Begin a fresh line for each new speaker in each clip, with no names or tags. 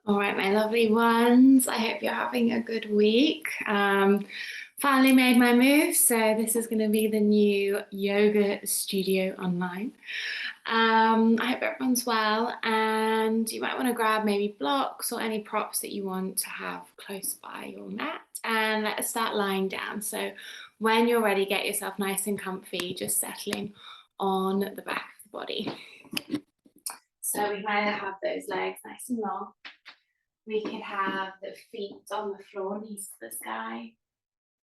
All right, my lovely ones. I hope you're having a good week. Finally made my move, so this is going to be the new yoga studio online. I hope everyone's well, and you might want to grab maybe blocks or any props that you want to have close by your mat. And let's start lying down. So when you're ready, get yourself nice and comfy, just settling on the back of the body. So we might have those legs nice and long. We could have the feet on the floor, knees to the sky.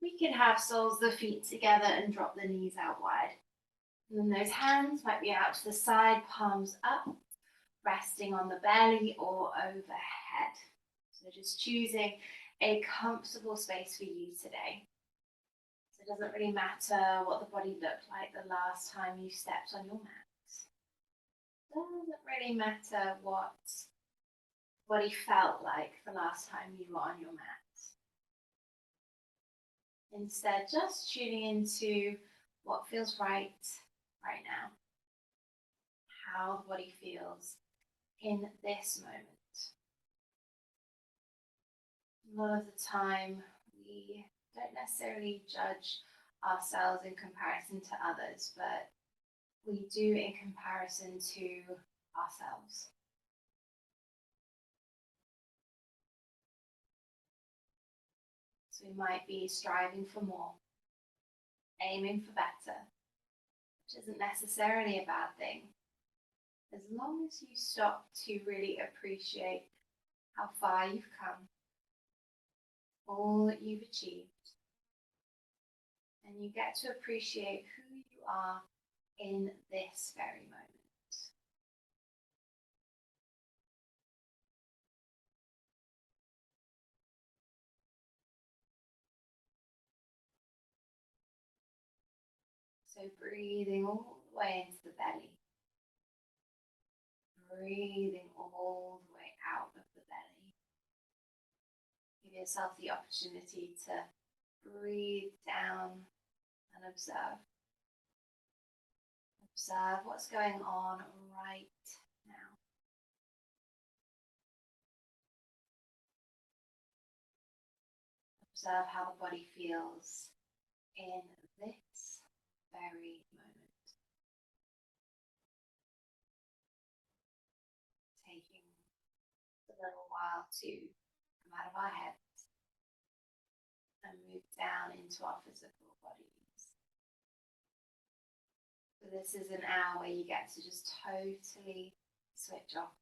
We could have soles of the feet together and drop the knees out wide. And then those hands might be out to the side, palms up, resting on the belly or overhead. So just choosing a comfortable space for you today. So it doesn't really matter what the body looked like the last time you stepped on your mat. It doesn't really matter what body felt like the last time you were on your mat. Instead, just tuning into what feels right now, how the body feels in this moment. A lot of the time, we don't necessarily judge ourselves in comparison to others, but we do in comparison to ourselves. So we might be striving for more, aiming for better, which isn't necessarily a bad thing, as long as you stop to really appreciate how far you've come, all that you've achieved, and you get to appreciate who you are in this very moment. So breathing all the way into the belly, breathing all the way out of the belly. Give yourself the opportunity to breathe down and observe. Observe what's going on right now. Observe how the body feels in this very moment. Taking a little while to come out of our heads and move down into our physical bodies. So this is an hour where you get to just totally switch off,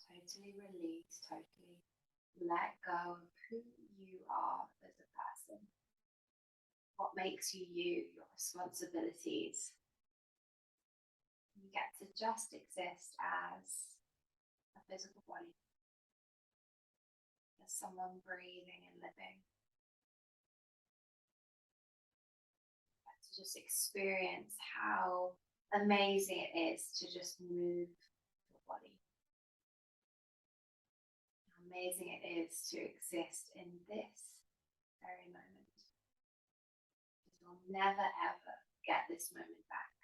totally release, totally let go of who you are as a person, what makes you you, your responsibilities. You get to just exist as a physical body, as someone breathing and living. To just experience how amazing it is to just move your body. How amazing it is to exist in this very moment. Because you'll never ever get this moment back.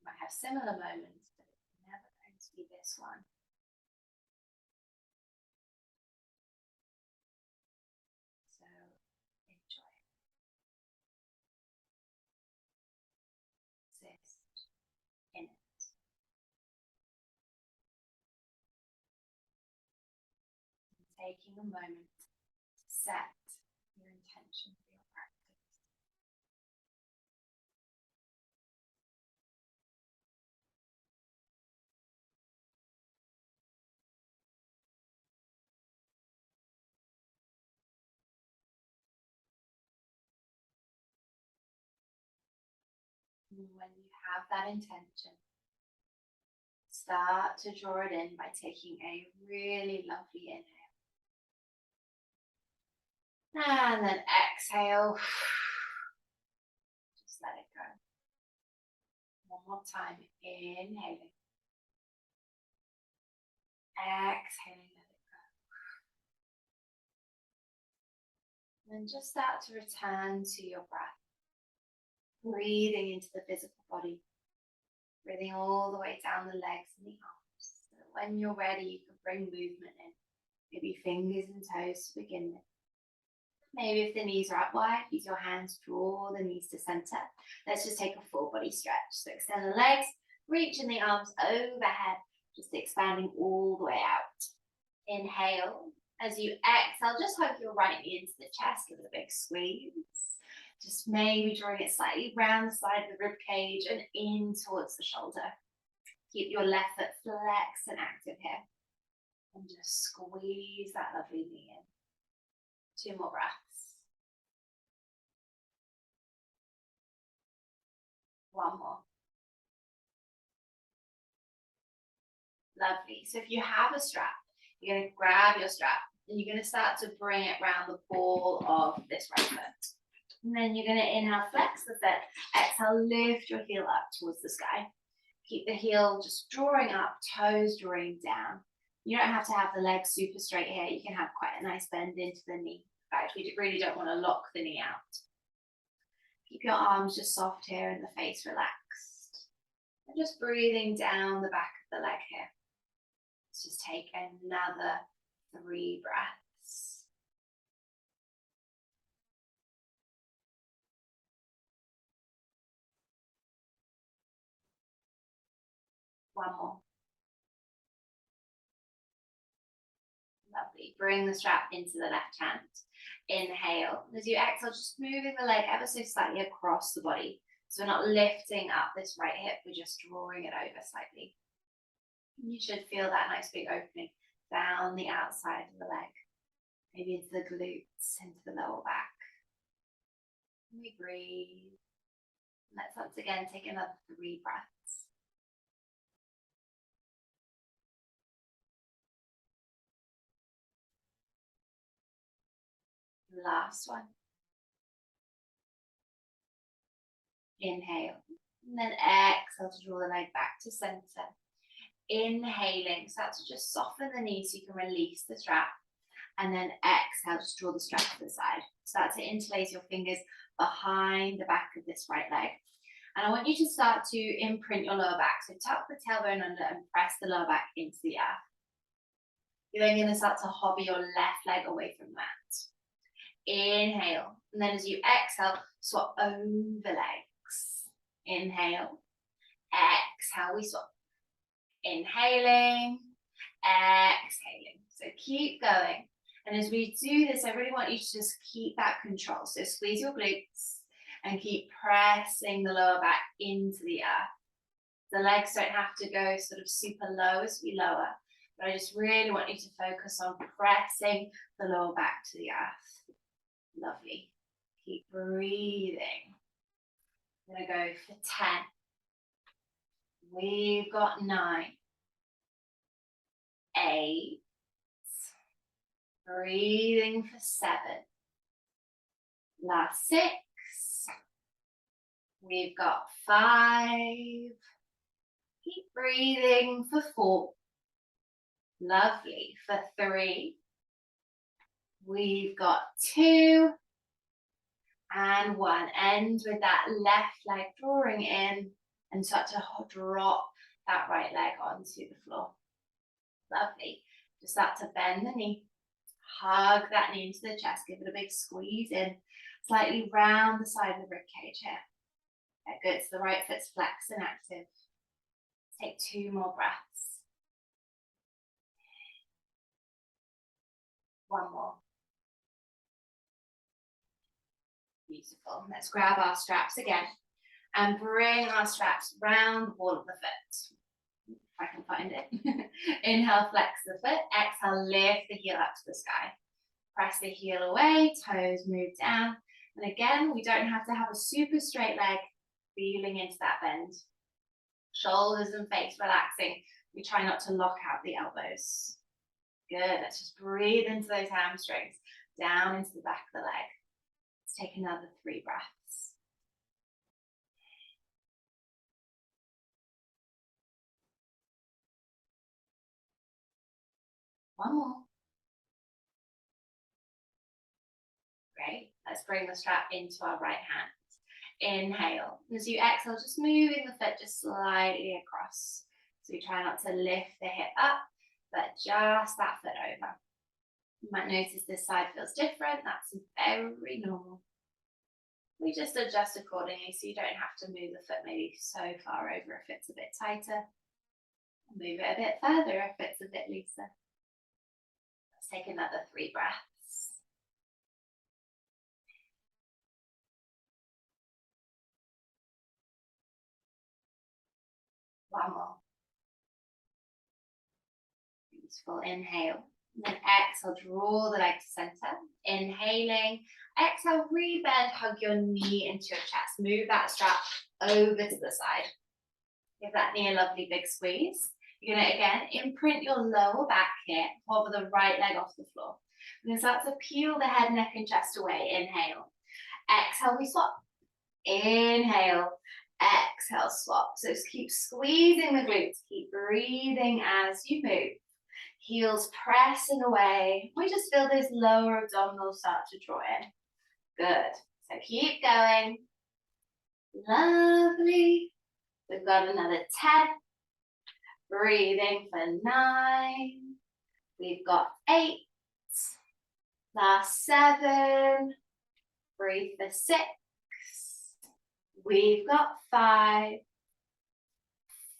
You might have similar moments, but it's never going to be this one. So enjoy it. Exist in it. And taking a moment to set your intention for your practice. And when you have that intention, start to draw it in by taking a really lovely inhale. And then exhale. Just let it go. One more time. Inhaling. Exhaling, let it go. And then just start to return to your breath. Breathing into the physical body. Breathing all the way down the legs and the arms. So when you're ready, you can bring movement in. Maybe fingers and toes to begin with. Maybe if the knees are up wide, use your hands, draw the knees to center. Let's just take a full body stretch. So extend the legs, reaching the arms overhead, just expanding all the way out. Inhale. As you exhale, just hug your right knee into the chest, give it a big squeeze. Just maybe drawing it slightly round the side of the rib cage and in towards the shoulder. Keep your left foot flexed and active here. And just squeeze that lovely knee in. 2 more breaths. 1 more. Lovely. So if you have a strap, you're going to grab your strap and you're going to start to bring it around the ball of this right foot. And then you're going to inhale, flex the foot. Exhale, lift your heel up towards the sky. Keep the heel just drawing up, toes drawing down. You don't have to have the legs super straight here. You can have quite a nice bend into the knee. In fact, we really don't want to lock the knee out. Keep your arms just soft here and the face relaxed. And just breathing down the back of the leg here. Let's just take another 3 breaths. One more. Lovely. Bring the strap into the left hand. Inhale. As you exhale, just moving the leg ever so slightly across the body. So we're not lifting up this right hip, we're just drawing it over slightly. You should feel that nice big opening down the outside of the leg. Maybe into the glutes, into the lower back. And we breathe. Let's once again take another 3 breaths. Last one. Inhale. And then exhale to draw the leg back to center. Inhaling, start to just soften the knee so you can release the strap. And then exhale, just draw the strap to the side. Start to interlace your fingers behind the back of this right leg. And I want you to start to imprint your lower back. So tuck the tailbone under and press the lower back into the earth. You're then going to start to hobble your left leg away from that. Inhale. And then as you exhale, swap over legs. Inhale. Exhale, we swap. Inhaling. Exhaling. So keep going. And as we do this, I really want you to just keep that control. So squeeze your glutes and keep pressing the lower back into the earth. The legs don't have to go sort of super low as we lower, but I just really want you to focus on pressing the lower back to the earth. Lovely. Keep breathing. I'm going to go for 10. We've got 9. 8. Breathing for 7. Last 6. We've got 5. Keep breathing for 4. Lovely. For 3. We've got 2. And 1. End with that left leg drawing in and start to drop that right leg onto the floor. Lovely. Just start to bend the knee. Hug that knee into the chest. Give it a big squeeze in. Slightly round the side of the ribcage here. Good. So the right foot's flexed and active. Take 2 more breaths. 1 more. Beautiful. Let's grab our straps again and bring our straps round the ball of the foot. If I can find it. Inhale, flex the foot. Exhale, lift the heel up to the sky. Press the heel away, toes move down. And again, we don't have to have a super straight leg, feeling into that bend. Shoulders and face relaxing. We try not to lock out the elbows. Good, let's just breathe into those hamstrings, down into the back of the leg. Let's take another 3 breaths. One more. Great. Let's bring the strap into our right hand. Inhale. As you exhale, just moving the foot just slightly across. So we try not to lift the hip up, but just that foot over. You might notice this side feels different. That's very normal. We just adjust accordingly so you don't have to move the foot maybe so far over if it's a bit tighter. Move it a bit further if it's a bit looser. Let's take another 3 breaths. One more. Beautiful. Inhale. And then exhale, draw the leg to center. Inhaling. Exhale, rebend, hug your knee into your chest. Move that strap over to the side. Give that knee a lovely big squeeze. You're going to, again, imprint your lower back here. Hover the right leg off the floor. We're going to start to peel the head, neck, and chest away. Inhale. Exhale, we swap. Inhale. Exhale, swap. So just keep squeezing the glutes. Keep breathing as you move. Heels pressing away. We just feel those lower abdominals start to draw in. Good. So keep going. Lovely. We've got another 10. Breathing for 9. We've got 8. Last 7. Breathe for 6. We've got 5.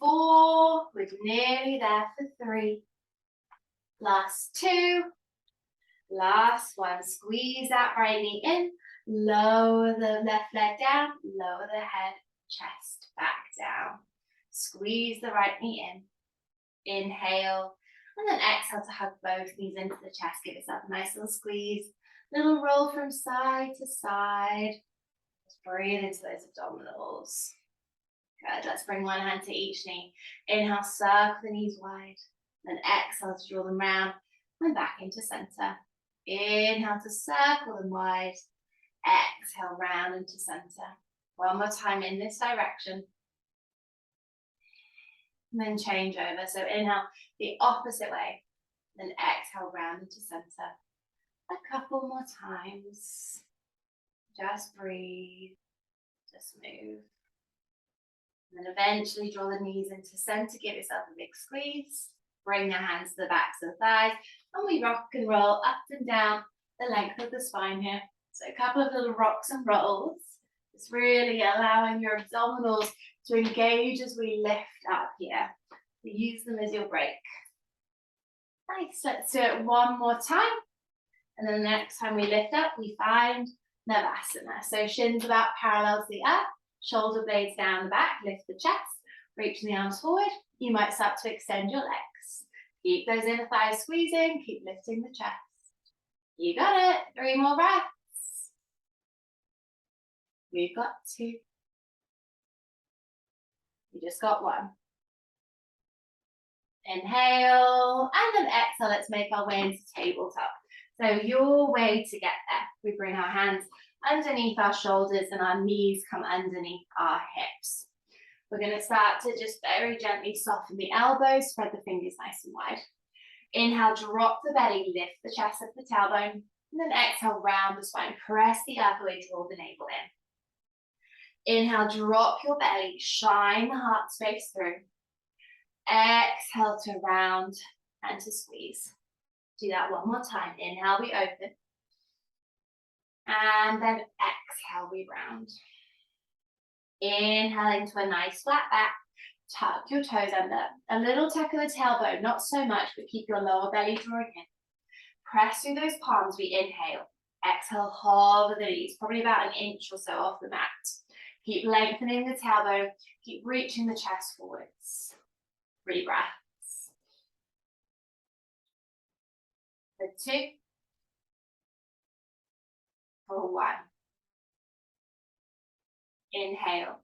4. We're nearly there for 3. Last 2. Last 1. Squeeze that right knee in. Lower the left leg down. Lower the head, chest back down. Squeeze the right knee in. Inhale. And then exhale to hug both knees into the chest. Give yourself a nice little squeeze. Little roll from side to side. Just breathe into those abdominals. Good. Let's bring one hand to each knee. Inhale, circle the knees wide. Then exhale to draw them round and back into center. Inhale to circle them wide. Exhale, round into center. One more time in this direction. And then change over. So inhale the opposite way. Then exhale, round into center. A couple more times. Just breathe. Just move. And then eventually draw the knees into center. Give yourself a big squeeze. Bring the hands to the backs of the thighs. And we rock and roll up and down the length of the spine here. So a couple of little rocks and rolls. It's really allowing your abdominals to engage as we lift up here. So use them as your break. Nice. Let's do it one more time. And then the next time we lift up, we find Navasana. So shins about parallel to the earth, shoulder blades down the back, lift the chest, reaching the arms forward. You might start to extend your legs. Keep those inner thighs squeezing, keep lifting the chest. You got it. 3 more breaths. We've got 2. You just got 1. Inhale, and then exhale. Let's make our way into tabletop. So your way to get there, we bring our hands underneath our shoulders and our knees come underneath our hips. We're going to start to just very gently soften the elbows, spread the fingers nice and wide. Inhale, drop the belly, lift the chest up the tailbone, and then exhale, round the spine. Press the earth away, draw the navel in. Inhale, drop your belly, shine the heart space through. Exhale to round and to squeeze. Do that one more time. Inhale, we open. And then exhale, we round. Inhale into a nice flat back. Tuck your toes under. A little tuck of the tailbone, not so much, but keep your lower belly drawing in. Press through those palms, we inhale. Exhale, hover the knees, probably about an inch or so off the mat. Keep lengthening the tailbone, keep reaching the chest forwards. 3 breaths. For 2. For 1. Inhale.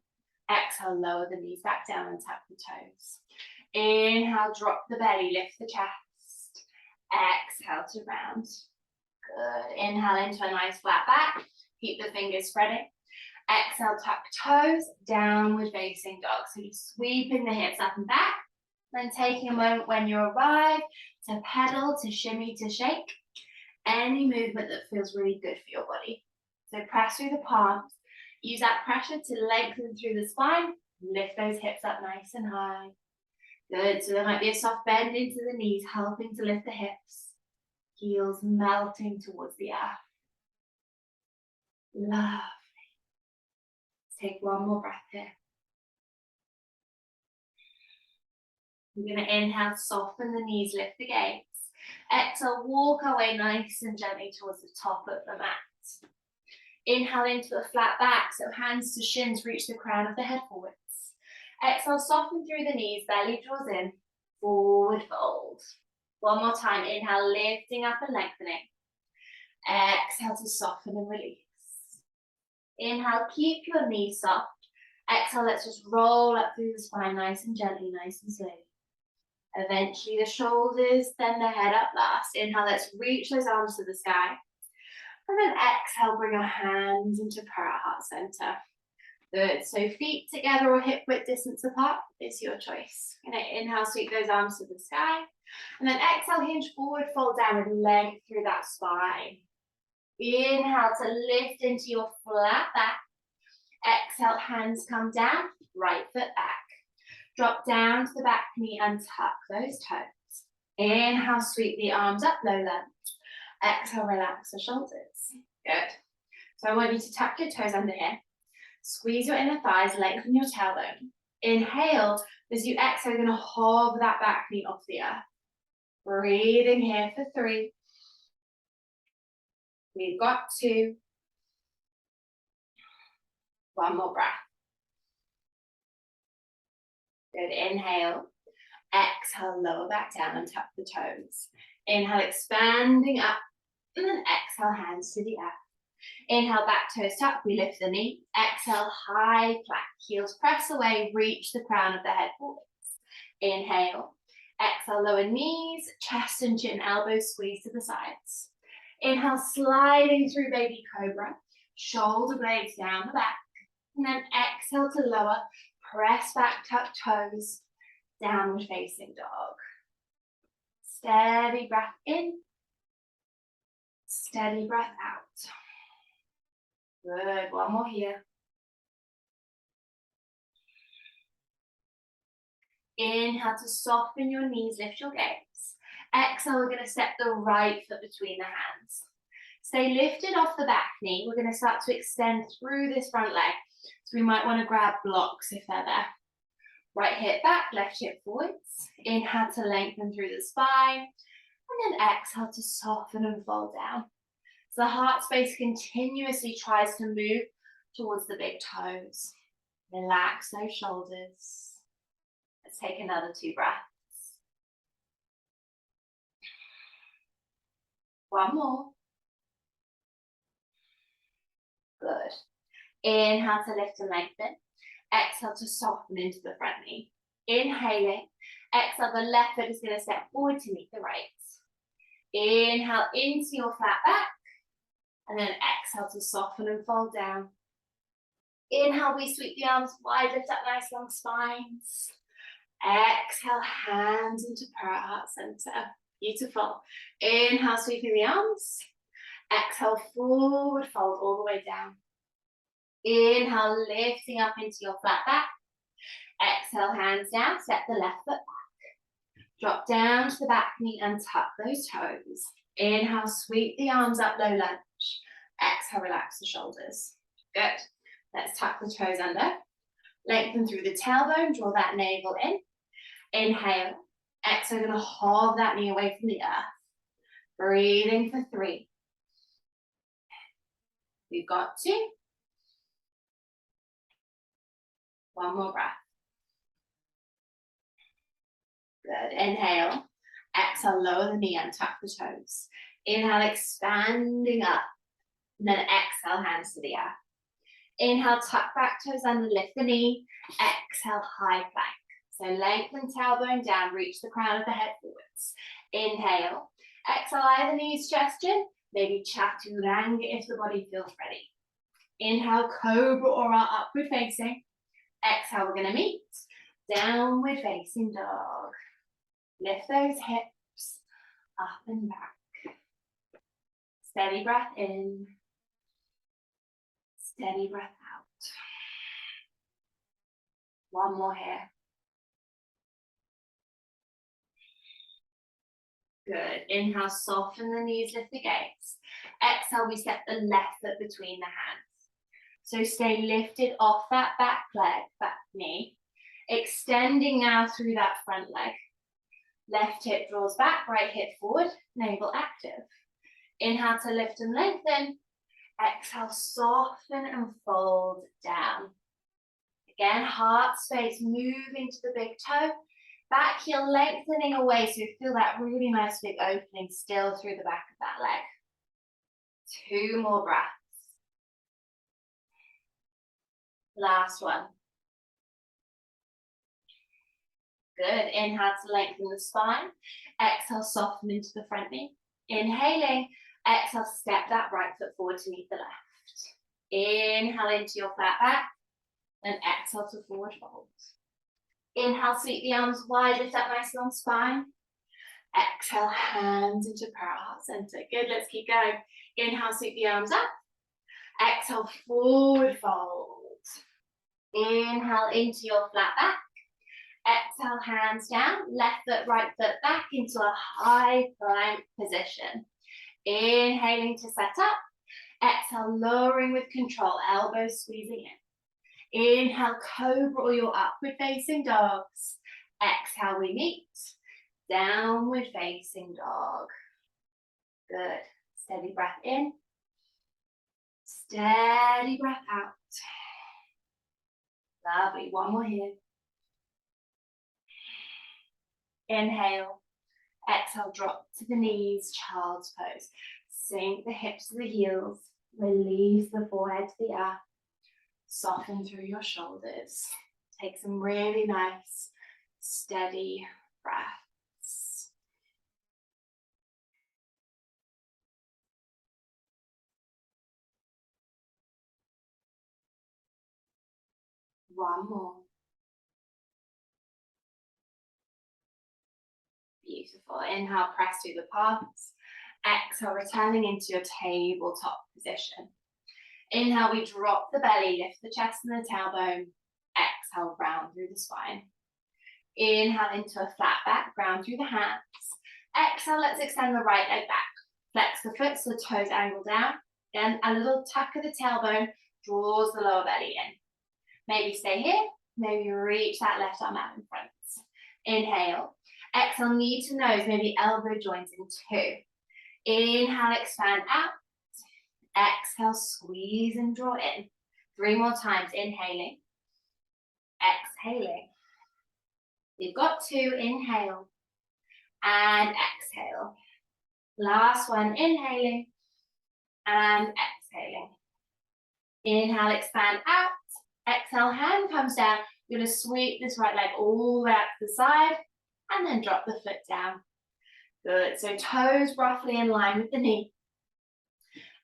Exhale, lower the knees back down and tuck the toes. Inhale, drop the belly, lift the chest. Exhale to round. Good. Inhale into a nice flat back. Keep the fingers spreading. Exhale, tuck toes, downward facing dog. So you're sweeping the hips up and back. Then taking a moment when you arrive to pedal, to shimmy, to shake. Any movement that feels really good for your body. So press through the palms. Use that pressure to lengthen through the spine. Lift those hips up nice and high. Good, so there might be a soft bend into the knees, helping to lift the hips. Heels melting towards the earth. Love. Take one more breath here. We're going to inhale, soften the knees, lift the gaze. Exhale, walk our way nice and gently towards the top of the mat. Inhale into a flat back, so hands to shins, reach the crown of the head forwards. Exhale, soften through the knees, belly draws in, forward fold. One more time, inhale, lifting up and lengthening. Exhale to soften and release. Inhale, keep your knees soft. Exhale, let's just roll up through the spine nice and gently, nice and slowly. Eventually the shoulders, then the head up last. Inhale, let's reach those arms to the sky. And then exhale, bring your hands into prayer heart center. Good, so feet together or hip width distance apart is your choice. Inhale, sweep those arms to the sky. And then exhale, hinge forward, fold down with length through that spine. Inhale to lift into your flat back. Exhale, hands come down, right foot back. Drop down to the back knee and tuck those toes. Inhale, sweep the arms up, low lunge. Exhale, relax the shoulders. Good. So I want you to tuck your toes under here. Squeeze your inner thighs, lengthen your tailbone. Inhale, as you exhale, you're going to hover that back knee off the earth. Breathing here for 3. We've got 2. One more breath. Good, inhale. Exhale, lower back down and tuck the toes. Inhale, expanding up. And then exhale, hands to the earth. Inhale, back toes tuck, we lift the knee. Exhale, high plank. Heels press away, reach the crown of the head forwards. Inhale. Exhale, lower knees, chest and chin, elbows squeeze to the sides. Inhale, sliding through baby cobra. Shoulder blades down the back. And then exhale to lower, press back, tuck toes, downward facing dog. Steady breath in, steady breath out. Good, one more here. Inhale to soften your knees, lift your gaze. Exhale, we're going to step the right foot between the hands. Stay lifted off the back knee. We're going to start to extend through this front leg. So we might want to grab blocks if they're there. Right hip back, left hip forwards. Inhale to lengthen through the spine. And then exhale to soften and fold down. So the heart space continuously tries to move towards the big toes. Relax those shoulders. Let's take another 2 breaths. One more. Good. Inhale to lift and lengthen. Exhale to soften into the front knee. Inhaling. Exhale, the left foot is going to step forward to meet the right. Inhale into your flat back. And then exhale to soften and fold down. Inhale, we sweep the arms wide, lift up nice long spines. Exhale, hands into prayer heart center. Beautiful. Inhale, sweeping the arms. Exhale, forward fold all the way down. Inhale, lifting up into your flat back. Exhale, hands down, step the left foot back. Drop down to the back knee and tuck those toes. Inhale, sweep the arms up, low lunge. Exhale, relax the shoulders. Good. Let's tuck the toes under. Lengthen through the tailbone, draw that navel in. Inhale. Exhale, going to hold that knee away from the earth. Breathing for 3. We've got 2. One more breath. Good. Inhale. Exhale, lower the knee and tuck the toes. Inhale, expanding up. And then exhale, hands to the earth. Inhale, tuck back toes under, lift the knee. Exhale, high plank. So lengthen tailbone down, reach the crown of the head forwards. Inhale. Exhale, either knees, chest, chin. Maybe chaturanga if the body feels ready. Inhale, cobra or our upward facing. Exhale, we're going to meet. Downward facing dog. Lift those hips up and back. Steady breath in. Steady breath out. One more here. Good. Inhale, soften the knees, lift the gaze. Exhale, we step the left foot between the hands. So stay lifted off that back leg, back knee. Extending now through that front leg. Left hip draws back, right hip forward, navel active. Inhale to lift and lengthen. Exhale, soften and fold down. Again, heart space moving to the big toe. Back heel lengthening away, so you feel that really nice big opening still through the back of that leg. 2 more breaths. Last one. Good. Inhale to lengthen the spine. Exhale, soften into the front knee. Inhaling. Exhale, step that right foot forward to meet the left. Inhale into your flat back. And exhale to forward fold. Inhale, sweep the arms wide, lift up nicely on spine. Exhale, hands into prayer heart center. Good, let's keep going. Inhale, sweep the arms up. Exhale, forward fold. Inhale into your flat back. Exhale, hands down. Left foot, right foot back into a high plank position. Inhaling to set up. Exhale, lowering with control, elbows squeezing in. Inhale, cobra or your upward facing dogs. Exhale, we meet. Downward facing dog. Good. Steady breath in. Steady breath out. Lovely. One more here. Inhale. Exhale, drop to the knees, child's pose. Sink the hips to the heels. Release the forehead to the earth. Soften through your shoulders. Take some really nice, steady breaths. One more. Beautiful. Inhale, press through the palms. Exhale, returning into your tabletop position. Inhale, we drop the belly, lift the chest and the tailbone. Exhale, round through the spine. Inhale into a flat back, ground through the hands. Exhale, let's extend the right leg back. Flex the foot so the toes angle down. Then a little tuck of the tailbone draws the lower belly in. Maybe stay here, maybe reach that left arm out in front. Inhale. Exhale, knee to nose, maybe elbow joints in 2. Inhale, expand out. Exhale, squeeze and draw in. 3 more times, inhaling. Exhaling. We've got 2, inhale. And exhale. Last one, inhaling. And exhaling. Inhale, expand out. Exhale, hand comes down. You're going to sweep this right leg all the way out to the side. And then drop the foot down. Good, so toes roughly in line with the knee.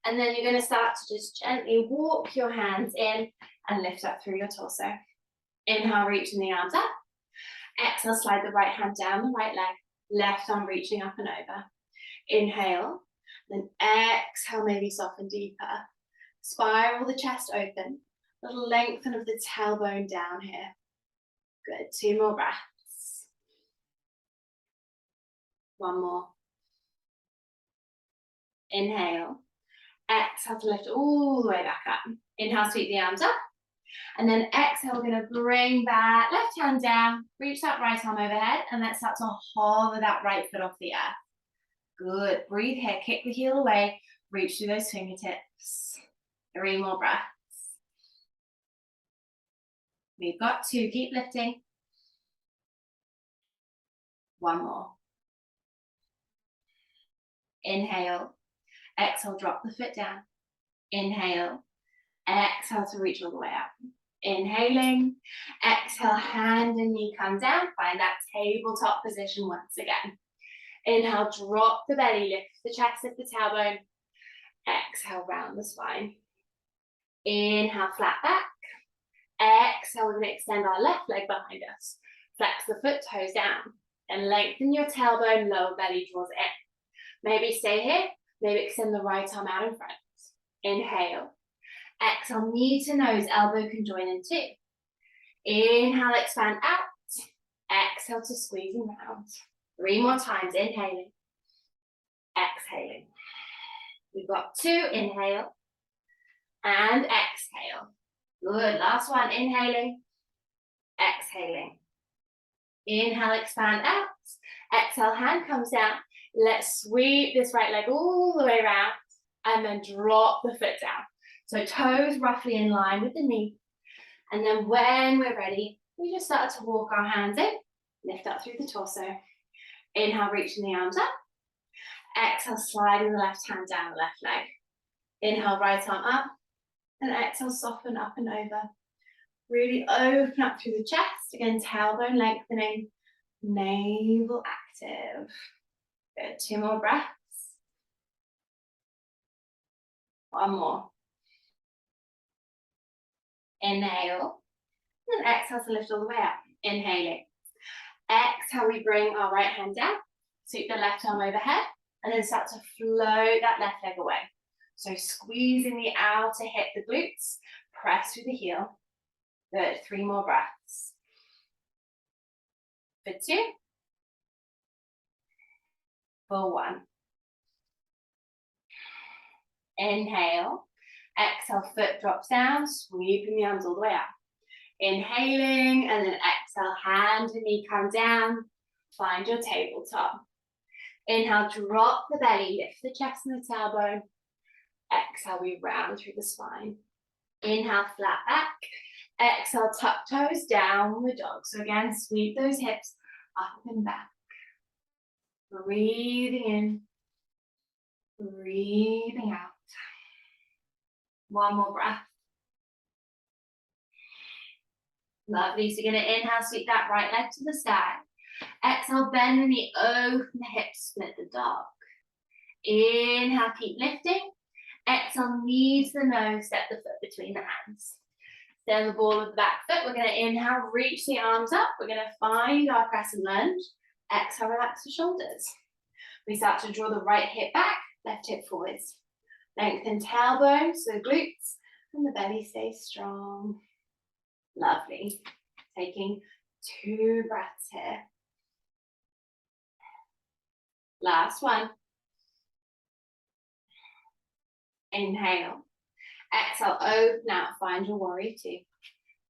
And then you're going to start to just gently walk your hands in and lift up through your torso. Inhale, reaching the arms up. Exhale, slide the right hand down the right leg. Left arm reaching up and over. Inhale, then exhale, maybe soften deeper. Spiral the chest open. Little lengthen of the tailbone down here. Good, 2 more breaths. 1 more. Inhale. Exhale to lift all the way back up. Inhale, sweep the arms up. And then exhale, we're going to bring that left hand down, reach that right arm overhead, and let's start to hover that right foot off the earth. Good. Breathe here, kick the heel away, reach through those fingertips. 3 more breaths. We've got 2, keep lifting. 1 more. Inhale. Exhale, drop the foot down. Inhale. Exhale to reach all the way up. Inhaling. Exhale, hand and knee come down. Find that tabletop position once again. Inhale, drop the belly, lift the chest, lift the tailbone. Exhale, round the spine. Inhale, flat back. Exhale, we're going to extend our left leg behind us. Flex the foot, toes down. And lengthen your tailbone, lower belly draws in. Maybe stay here. Maybe extend the right arm out in front. Inhale. Exhale, knee to nose, elbow can join in 2. Inhale, expand out. Exhale to squeeze and round. 3 more times, inhaling. exhaling. We've got 2, inhale and exhale. Good, last one, inhaling, exhaling. Inhale, expand out. Exhale, hand comes down. Let's sweep this right leg all the way around and then drop the foot down. So toes roughly in line with the knee. And then when we're ready, we just start to walk our hands in, lift up through the torso. Inhale, reaching the arms up. Exhale, sliding the left hand down the left leg. Inhale, right arm up. And exhale, soften up and over. Really open up through the chest. Again, tailbone lengthening, navel active. Good, 2 more breaths. 1 more. Inhale. And exhale to lift all the way up. Inhaling. Exhale, we bring our right hand down. Sweep the left arm overhead. And then start to float that left leg away. So squeezing the outer hip, the glutes. Press through the heel. Good, 3 more breaths. For 2. For 1. Inhale. Exhale, foot drops down, sweeping the arms all the way up. Inhaling, and then exhale, hand and knee come down. Find your tabletop. Inhale, drop the belly, lift the chest and the tailbone. Exhale, we round through the spine. Inhale, flat back. Exhale, tuck toes, downward dog. So again, sweep those hips up and back. Breathing in, breathing out. 1 more breath. Lovely. So you're going to inhale, sweep that right leg to the sky. Exhale, bend the knee, open the hips, split the dog. Inhale, keep lifting. Exhale, knee to the nose, step the foot between the hands. Stay on the ball of the back foot. We're going to inhale, reach the arms up. We're going to find our crescent lunge. Exhale, relax the shoulders. We start to draw the right hip back, left hip forwards. Lengthen tailbone, so the glutes, and the belly stays strong. Lovely. Taking 2 breaths here. Last one. Inhale. Exhale, open out, find your warrior 2.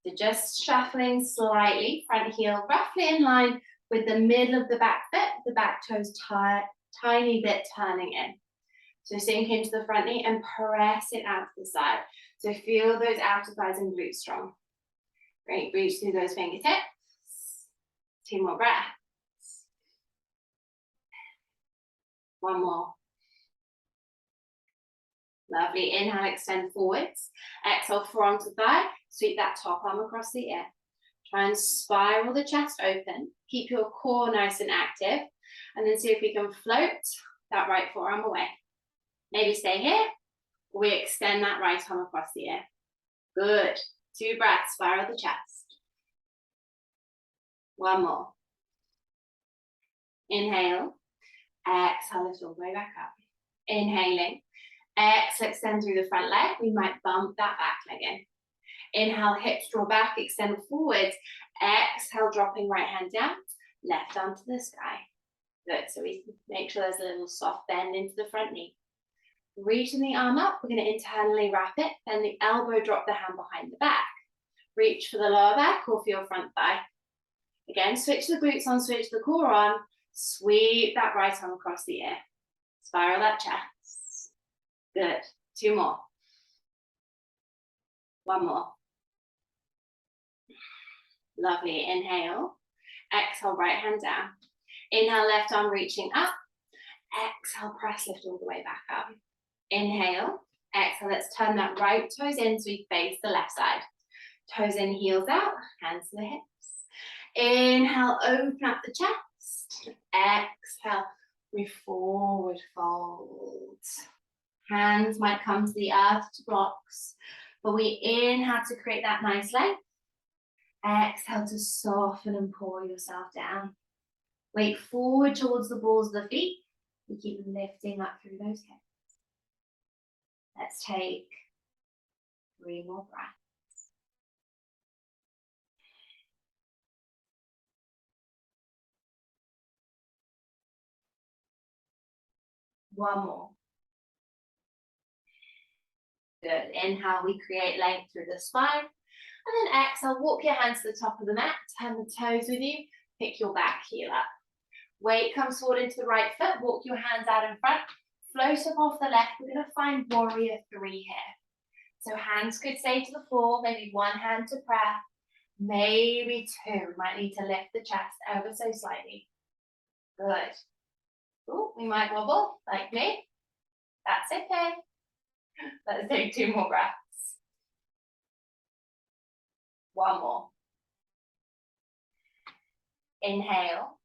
So just shuffling slightly, front heel roughly in line with the middle of the back foot, the back toes tiny bit turning in. So sink into the front knee and press it out to the side. So feel those outer thighs and glutes strong. Great, reach through those fingertips. 2 more breaths. 1 more. Lovely, inhale, extend forwards. Exhale, front to thigh. Sweep that top arm across the ear. Try and spiral the chest open. Keep your core nice and active. And then see if we can float that right forearm away. Maybe stay here. We extend that right arm across the ear. Good. 2 breaths, spiral the chest. 1 more. Inhale. Exhale, lift all the way back up. Inhaling. Exhale, extend through the front leg. We might bump that back leg in. Inhale, hips draw back, extend forwards. Exhale, dropping right hand down, left arm to the sky. Good, so we make sure there's a little soft bend into the front knee. Reaching the arm up, we're going to internally wrap it, then the elbow, drop the hand behind the back. Reach for the lower back or for your front thigh. Again, switch the glutes on, switch the core on. Sweep that right arm across the ear. Spiral that chest. Good. 2 more. 1 more. Lovely. Inhale. Exhale, right hand down. Inhale, left arm reaching up. Exhale, press, lift all the way back up. Inhale. Exhale, let's turn that right toes in so we face the left side. Toes in, heels out, hands to the hips. Inhale, open up the chest. Exhale, we forward fold. Hands might come to the earth to blocks, but we inhale to create that nice length. Exhale to soften and pour yourself down. Weight forward towards the balls of the feet. We keep lifting up through those hips. Let's take 3 more breaths. One more. Good. Inhale, we create length through the spine. And then exhale, walk your hands to the top of the mat, turn the toes with you, pick your back heel up. Weight comes forward into the right foot, walk your hands out in front, float up off the left. We're going to find warrior 3 here. So hands could stay to the floor, maybe one hand to prayer, maybe 2. We might need to lift the chest ever so slightly. Good. Ooh, we might wobble, like me. That's okay. Let's take 2 more breaths. One more. Inhale.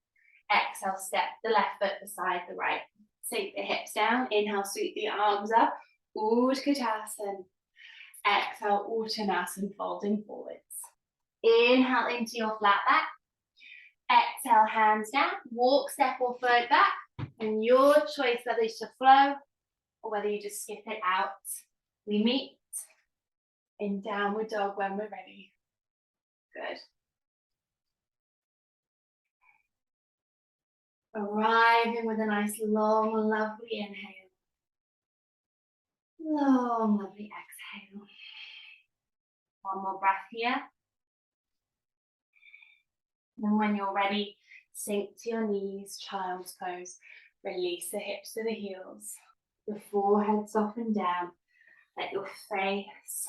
Exhale, step the left foot beside the right. Sink the hips down. Inhale, sweep the arms up. Utkatasana. Exhale, Uttanasana, folding forwards. Inhale into your flat back. Exhale, hands down. Walk, step or float back. And your choice whether to flow or whether you just skip it out. We meet in downward dog when we're ready. Good. Arriving with a nice long, lovely inhale. Long, lovely exhale. One more breath here. And when you're ready, sink to your knees, child's pose. Release the hips to the heels. The forehead soften down. Let your face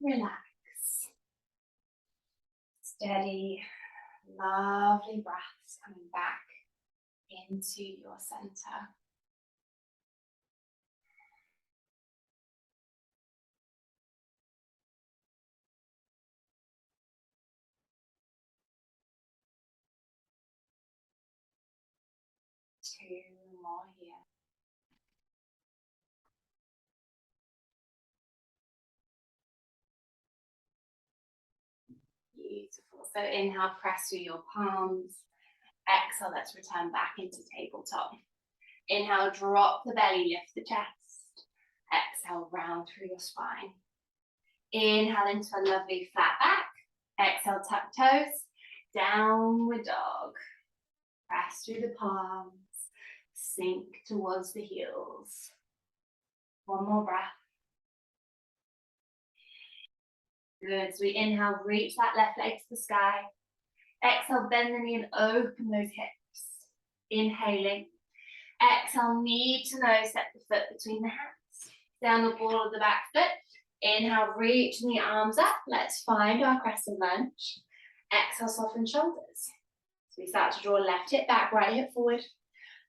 relax. Steady, lovely breaths coming back into your center. Two more here. Beautiful. So inhale, press through your palms. Exhale, let's return back into tabletop. Inhale, drop the belly, lift the chest. Exhale, round through your spine. Inhale into a lovely flat back. Exhale, tuck toes. Downward dog. Press through the palms. Sink towards the heels. One more breath. Good. So we inhale, reach that left leg to the sky. Exhale, bend the knee and open those hips. Inhaling. Exhale, knee to nose, step the foot between the hands. Down the ball of the back foot. Inhale, reach the arms up. Let's find our crescent lunge. Exhale, soften shoulders. So we start to draw left hip back, right hip forward.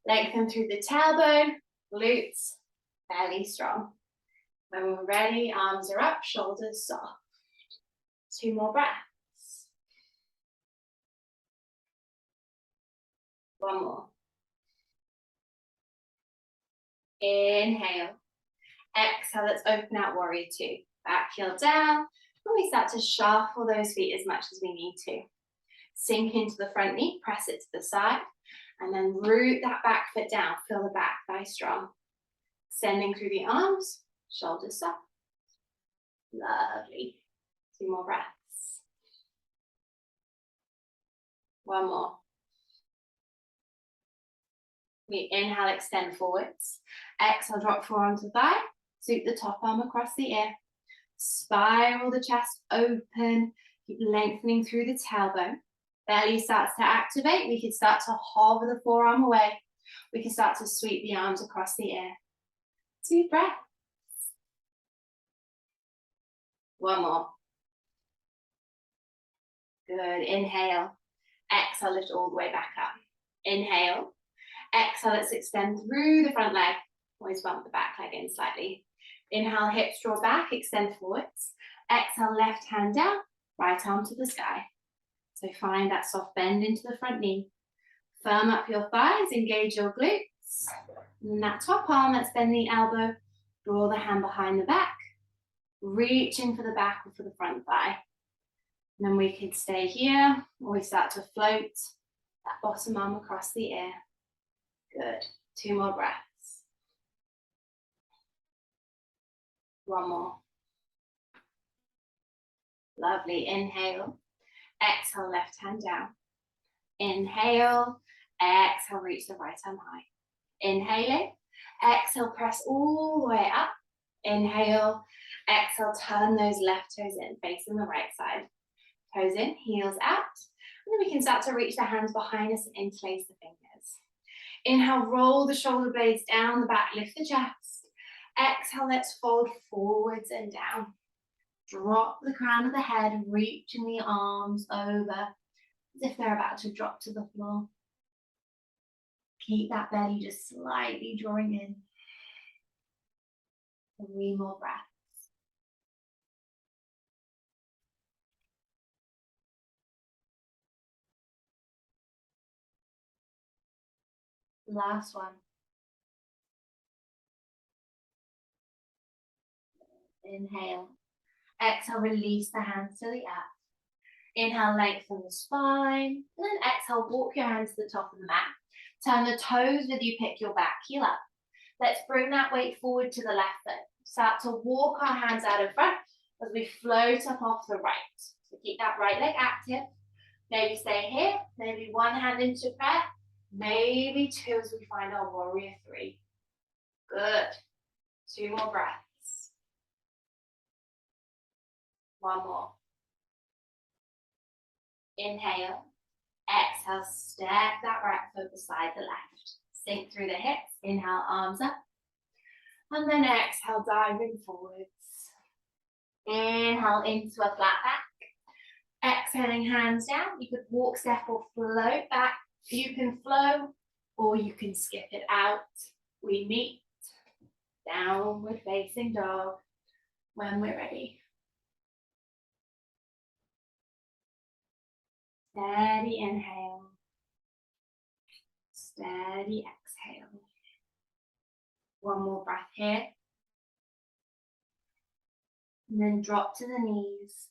Lengthen through the tailbone, glutes, belly strong. When we're ready, arms are up, shoulders soft. 2 more breaths. One more. Inhale. Exhale, let's open out warrior 2. Back heel down. And we start to shuffle those feet as much as we need to. Sink into the front knee, press it to the side. And then root that back foot down. Feel the back thigh strong. Extending through the arms, shoulders soft. Lovely. 2 more breaths. One more. We inhale, extend forwards. Exhale, drop forearm to thigh. Sweep the top arm across the ear. Spiral the chest open. Keep lengthening through the tailbone. Belly starts to activate. We can start to hover the forearm away. We can start to sweep the arms across the ear. 2 breaths. One more. Good. Inhale. Exhale, lift all the way back up. Inhale. Exhale, let's extend through the front leg. Always bump the back leg in slightly. Inhale, hips draw back, extend forwards. Exhale, left hand down, right arm to the sky. So find that soft bend into the front knee. Firm up your thighs, engage your glutes. And that top arm, let's bend the elbow. Draw the hand behind the back. Reaching for the back or for the front thigh. And then we can stay here, or we start to float that bottom arm across the ear. Good. 2 more breaths. One more. Lovely. Inhale. Exhale, left hand down. Inhale. Exhale, reach the right arm high. Inhaling. Exhale, press all the way up. Inhale. Exhale, turn those left toes in, facing the right side. Toes in, heels out. And then we can start to reach the hands behind us and interlace the fingers. Inhale, roll the shoulder blades down the back, lift the chest. Exhale, let's fold forwards and down. Drop the crown of the head, reaching the arms over as if they're about to drop to the floor. Keep that belly just slightly drawing in. 3 more breaths. Last one. Inhale. Exhale, release the hands to the earth. Inhale, lengthen the spine. And then exhale, walk your hands to the top of the mat. Turn the toes with you, pick your back heel up. Let's bring that weight forward to the left foot. Start to walk our hands out in front as we float up off the right. So keep that right leg active. Maybe stay here, maybe one hand into prayer, maybe 2 as we find our warrior 3. Good. 2 more breaths. 1 more. Inhale. Exhale, step that right foot beside the left. Sink through the hips. Inhale, arms up. And then exhale, diving forwards. Inhale into a flat back. Exhaling, hands down. You could walk, step, or float back. You can flow, or you can skip it out. We meet. Downward facing dog when we're ready. Steady inhale. Steady exhale. 1 more breath here. And then drop to the knees.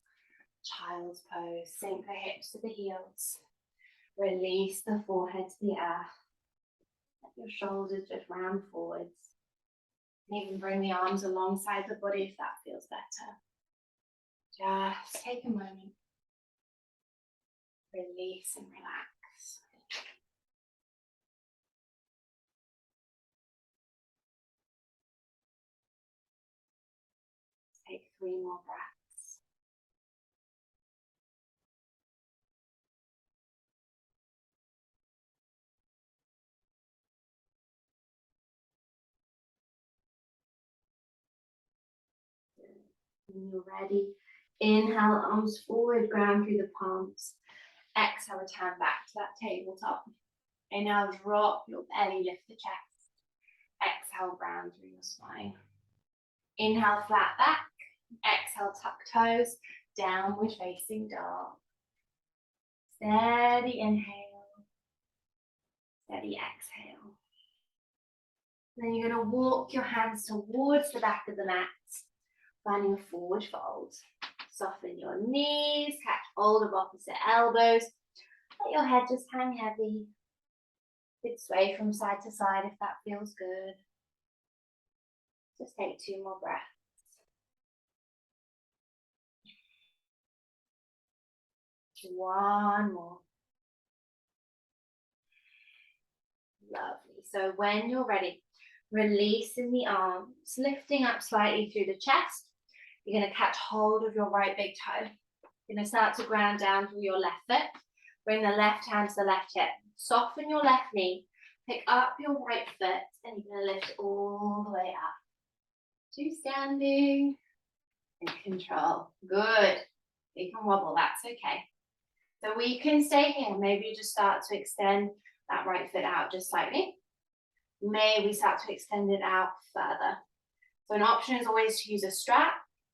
Child's pose. Sink the hips to the heels. Release the forehead to the earth. Let your shoulders just round forwards. Even bring the arms alongside the body if that feels better. Just take a moment. Release and relax. Take 3 more breaths. When you're ready, inhale, arms forward, ground through the palms. Exhale, return back to that tabletop. Inhale, drop your belly, lift the chest. Exhale, ground through your spine. Inhale, flat back. Exhale, tuck toes, downward facing dog. Steady inhale, steady exhale. Then you're going to walk your hands towards the back of the mat, finding a forward fold. Soften your knees, catch hold of opposite elbows. Let your head just hang heavy. Could sway from side to side if that feels good. Just take 2 more breaths. One more. Lovely. So when you're ready, releasing the arms, lifting up slightly through the chest. You're going to catch hold of your right big toe. You're going to start to ground down through your left foot. Bring the left hand to the left hip. Soften your left knee. Pick up your right foot and you're going to lift all the way up. To standing in control. Good. You can wobble, that's okay. So we can stay here. Maybe you just start to extend that right foot out just slightly. Maybe start to extend it out further. So an option is always to use a strap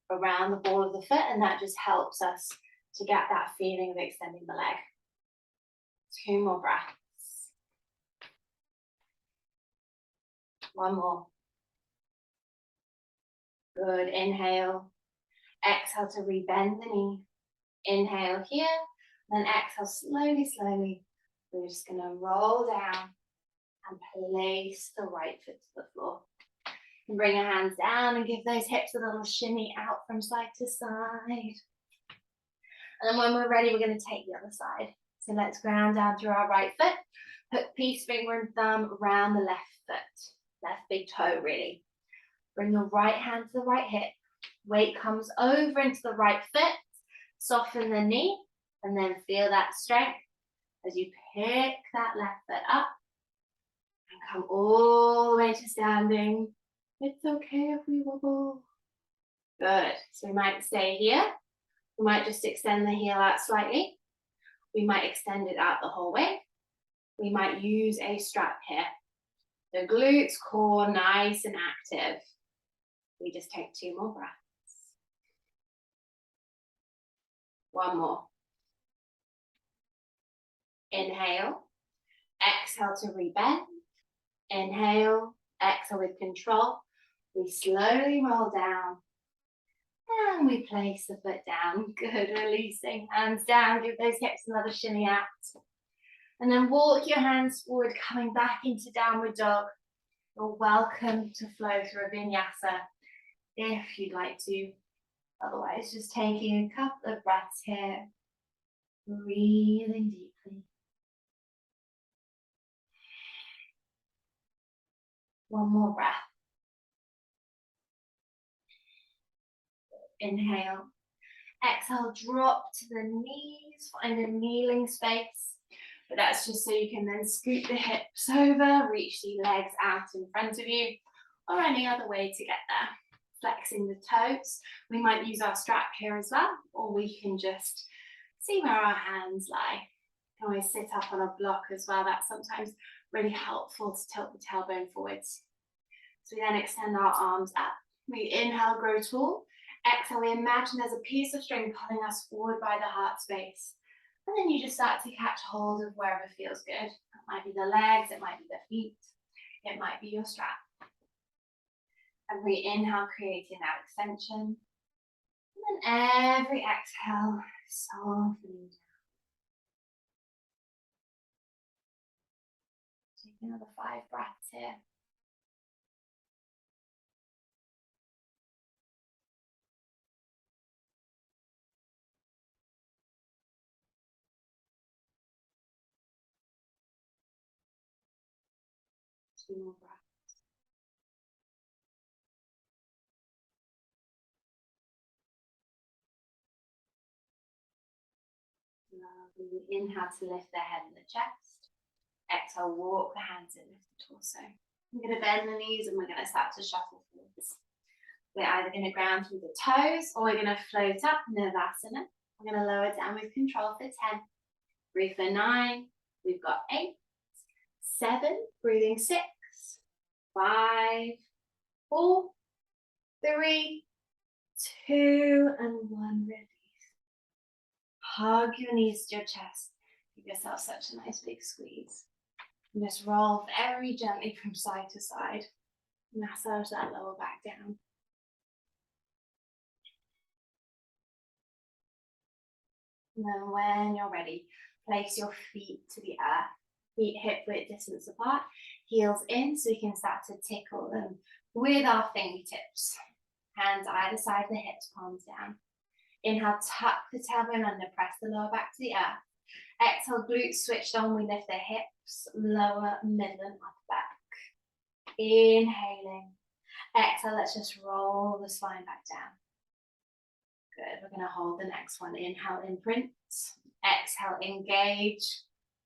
around the ball of the foot, and that just helps us to get that feeling of extending the leg. 2 more breaths. 1 more. Good. Inhale. Exhale to rebend the knee. Inhale here. Then exhale slowly, slowly. We're just going to roll down and place the right foot to the floor. And bring your hands down and give those hips a little shimmy out from side to side. And then when we're ready, we're going to take the other side. So let's ground down through our right foot. Put peace finger and thumb around the left foot.
left big toe really. Bring your right hand to the right hip. Weight comes over into the right foot. Soften the knee and then feel that strength as you pick that left foot up and come all the way to standing. It's okay if we wobble. Good. So we might stay here. We might just extend the heel out slightly. We might extend it out the whole way. We might use a strap here. The glutes, core, nice and active. We just take 2 more breaths. One more. Inhale. Exhale to rebend. Inhale. Exhale with control. We slowly roll down. And we place the foot down. Good. Releasing. Hands down. Give those hips another shimmy out. And then walk your hands forward, coming back into downward dog. You're welcome to flow through a vinyasa if you'd like to. Otherwise, just taking a couple of breaths here. Breathing deeply. One more breath. Inhale. Exhale, drop to the knees, find a kneeling space. But that's just so you can then scoot the hips over, reach the legs out in front of you, or any other way to get there. Flexing the toes. We might use our strap here as well, or we can just see where our hands lie. You can always sit up on a block as well. That's sometimes really helpful to tilt the tailbone forwards. So we then extend our arms up. We inhale, grow tall. Exhale, we imagine there's a piece of string pulling us forward by the heart space. And then you just start to catch hold of wherever feels good. It might be the legs, it might be the feet, it might be your strap. And we inhale, creating that extension. And then every exhale, softening down. Take another 5 breaths here. Two more breaths. Lovely. Inhale to lift the head and the chest. Exhale, walk the hands in, lift the torso. We're going to bend the knees and we're going to start to shuffle forwards. We're either going to ground through the toes or we're going to float up, Nirvasana. We're going to lower down with control for 10. Breathe for 9. We've got 8, 7, breathing 6, 5, 4, 3, 2, and 1. Release. Hug your knees to your chest. Give yourself such a nice big squeeze. And just roll very gently from side to side. Massage that lower back down. And then when you're ready, place your feet to the earth. Feet hip width distance apart. Heels in so you can start to tickle them with our fingertips. Hands either side of the hips, palms down. Inhale, tuck the tailbone under, press the lower back to the earth. Exhale, glutes switched on, we lift the hips, lower, middle and upper back. Inhaling. Exhale, let's just roll the spine back down. Good, we're going to hold the next one. Inhale, imprint. Exhale, engage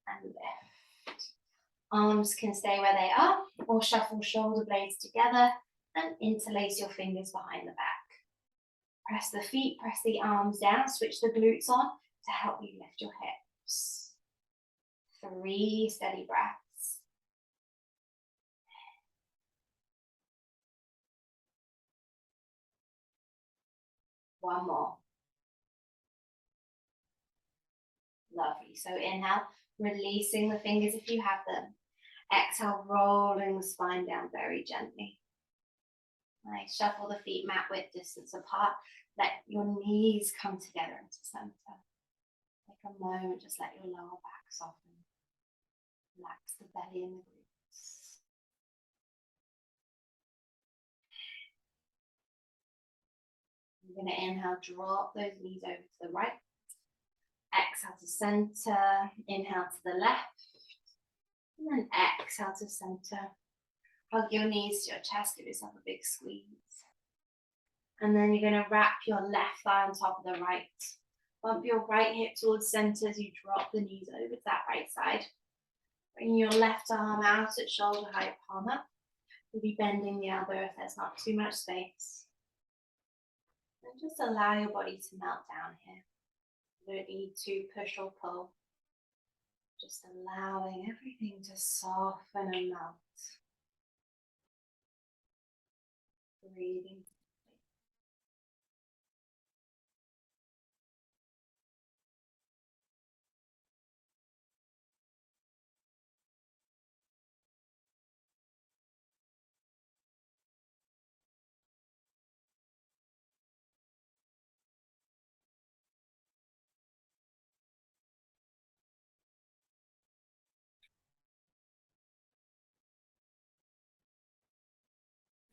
and lift. Arms can stay where they are or shuffle shoulder blades together and interlace your fingers behind the back. Press the feet, press the arms down, switch the glutes on to help you lift your hips. 3 steady breaths. One more. Lovely. So inhale, releasing the fingers if you have them. Exhale, rolling the spine down very gently. Nice. Shuffle the feet mat width distance apart. Let your knees come together into center. Take a moment, just let your lower back soften. Relax the belly and the glutes. You're going to inhale, drop those knees over to the right. Exhale to center. Inhale to the left. And then exhale to center. Hug your knees to your chest, give yourself a big squeeze. And then you're going to wrap your left thigh on top of the right. Bump your right hip towards center as you drop the knees over to that right side. Bring your left arm out at shoulder height, palm up. You'll be bending the elbow if there's not too much space. And just allow your body to melt down here. You don't need to push or pull. Just allowing everything to soften and melt. Breathing.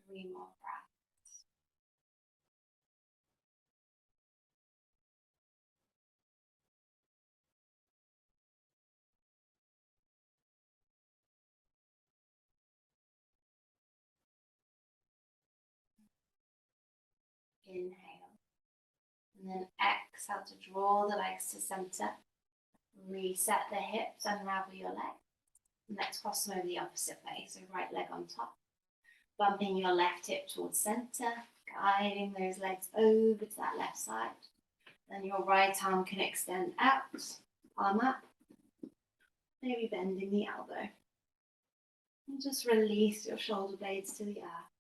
3 more breaths. Inhale. And then exhale to draw the legs to center. Reset the hips, unravel your legs. And let's cross them over the opposite way. So right leg on top. Bumping your left hip towards center. Guiding those legs over to that left side. Then your right arm can extend out. Palm up. Maybe bending the elbow. And just release your shoulder blades to the earth.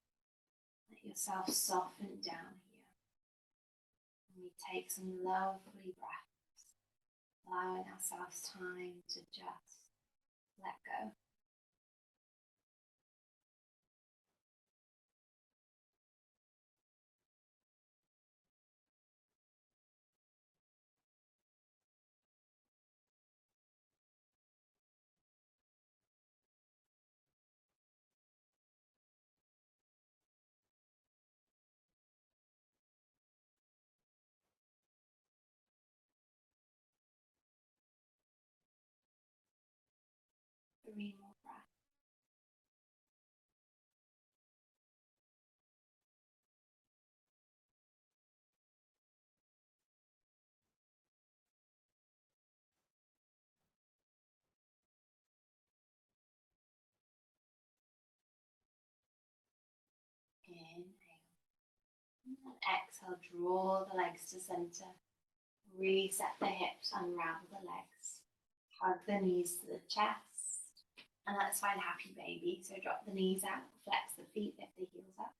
Let yourself soften down here. And we take some lovely breaths, allowing ourselves time to just let go. Three more breaths. Inhale. And then exhale, draw the legs to center. Reset the hips, unravel the legs. Hug the knees to the chest. And let's find happy baby. So drop the knees out, flex the feet, lift the heels up.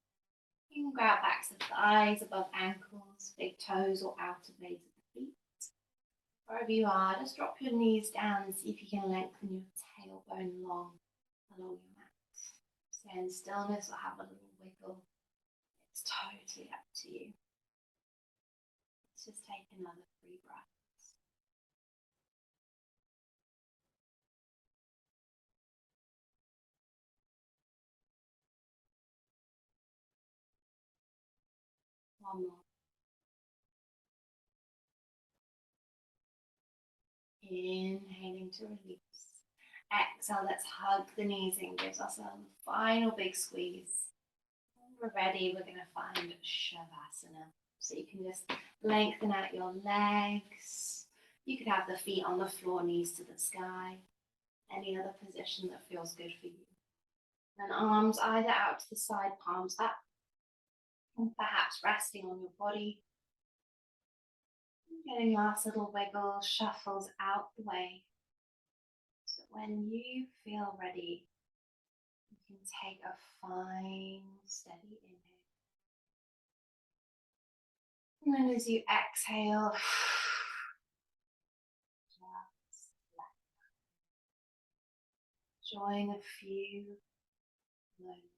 You can grab backs of thighs above ankles, big toes or outer blades of the feet. Wherever you are, just drop your knees down and see if you can lengthen your tailbone long along your mat. Stay in stillness or have a little wiggle. It's totally up to you. Let's just take another 3 breaths. One more. Inhaling to release. Exhale, let's hug the knees in, gives ourselves a final big squeeze. When we're ready, we're going to find Shavasana. So you can just lengthen out your legs. You could have the feet on the floor, knees to the sky. Any other position that feels good for you. And arms either out to the side, palms up. And perhaps resting on your body. Getting last little wiggles, shuffles out the way. So when you feel ready, you can take a fine, steady inhale. And then as you exhale, just let go. Enjoying a few moments.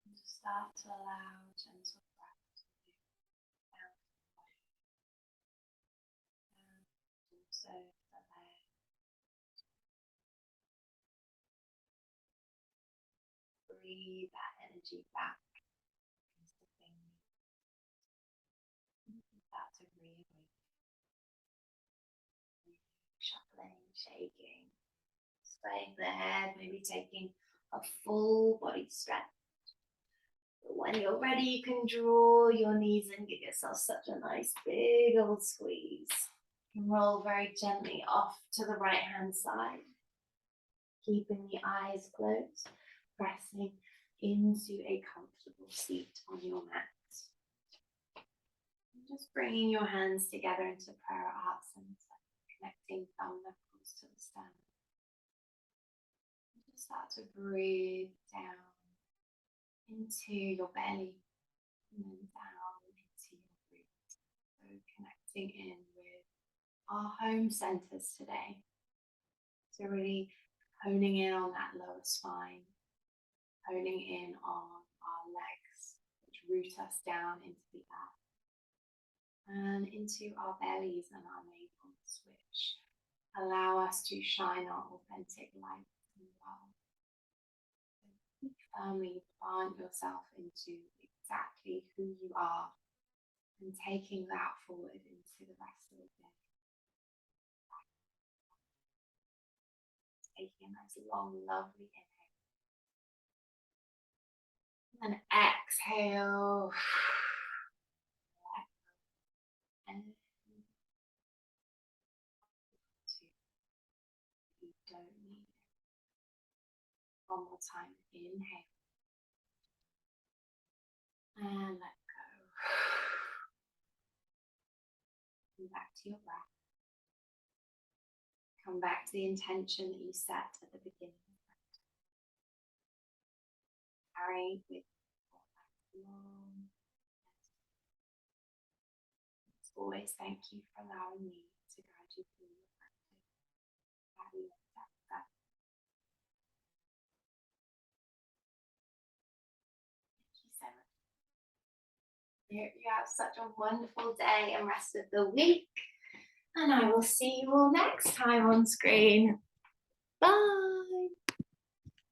Just start to allow gentle breath to move down the body, and also the legs. Breathe that energy back into the fingers. Start to reawaken. Shuffling, shaking, swaying the head, maybe taking a full body stretch. But when you're ready, you can draw your knees in, give yourself such a nice big old squeeze. And roll very gently off to the right hand side, keeping the eyes closed, pressing into a comfortable seat on your mat. And just bringing your hands together into prayer at heart center, connecting thumb knuckles to the sternum. Just start to breathe down into your belly and then down into your roots. So connecting in with our home centers today. So really honing in on that lower spine, honing in on our legs, which root us down into the earth, and into our bellies and our navels, which allow us to shine our authentic light in the world. So firmly plant yourself into exactly who you are and taking that forward into the rest of the day. Taking a nice long, lovely inhale. And exhale. And you don't need it. One more time. Inhale. And let go. Come back to your breath. Come back to the intention that you set at the beginning. Carry with long. As always, thank you for allowing me to guide you through your practice. Thank you so much. I hope you have such a wonderful day and rest of the week. And I will see you all next time on screen. Bye.